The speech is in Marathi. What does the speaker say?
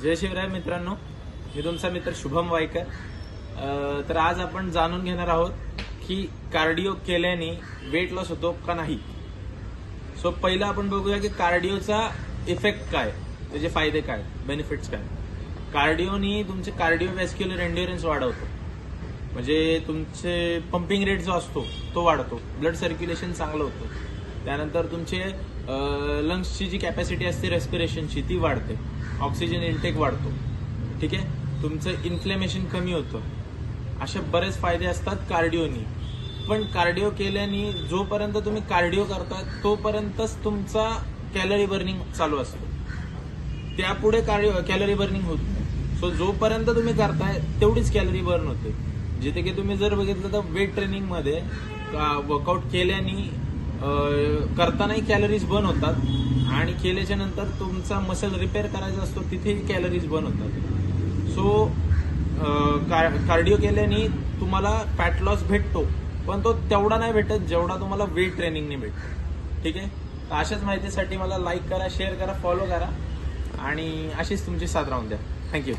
जय शिवराय मित्रांनो, मी तुमचा मित्र शुभम वायकर. तर आज आपण जाणून घेणार आहोत की कार्डिओ केल्याने वेट लॉस होतो का नाही. सो पहिला आपण बघूया की कार्डिओचा इफेक्ट काय, त्याचे फायदे काय, बेनिफिट्स काय. कार्डिओनी तुमचे कार्डिओव्हॅस्क्युलर एंड्युरन्स वाढवतो, म्हणजे तुमचे पंपिंग रेट जो असतो तो वाढतो, ब्लड सर्क्युलेशन चांगलं होतं. त्यानंतर तुमचे लंग्सची जी कॅपॅसिटी असते रेस्पिरेशनची ती वाढते, ऑक्सिजन इनटेक वाढतो. ठीक आहे, तुमचं इन्फ्लेमेशन कमी होतं. असे बरेच फायदे असतात कार्डिओनी. पण कार्डिओ केल्याने जोपर्यंत तुम्ही कार्डिओ करता तोपर्यंतच तुमचा कॅलरी बर्निंग चालू असतो, त्यापुढे कॅलरी बर्निंग होत नाही. सो जोपर्यंत तुम्ही करताय तेवढीच कॅलरी बर्न होते. जिथे की तुम्ही जर बघितलं तर वेट ट्रेनिंग मध्ये वर्कआउट केल्याने करतानाही कॅलरीज बर्न होतात आणि केल्याच्या नंतर तुमचा मसल रिपेअर करायचा असतो तिथेही कॅलरीज बर्न होतात. सो कार्डिओ केल्याने तुम्हाला फॅट लॉस भेटतो, पण तो तेवढा नाही भेटत जेवढा तुम्हाला वेट ट्रेनिंगने भेटतो. ठीक आहे, तर अशाच माहितीसाठी मला लाईक करा, शेअर करा, फॉलो करा आणि अशीच तुमची साथ राहून द्या. थँक्यू.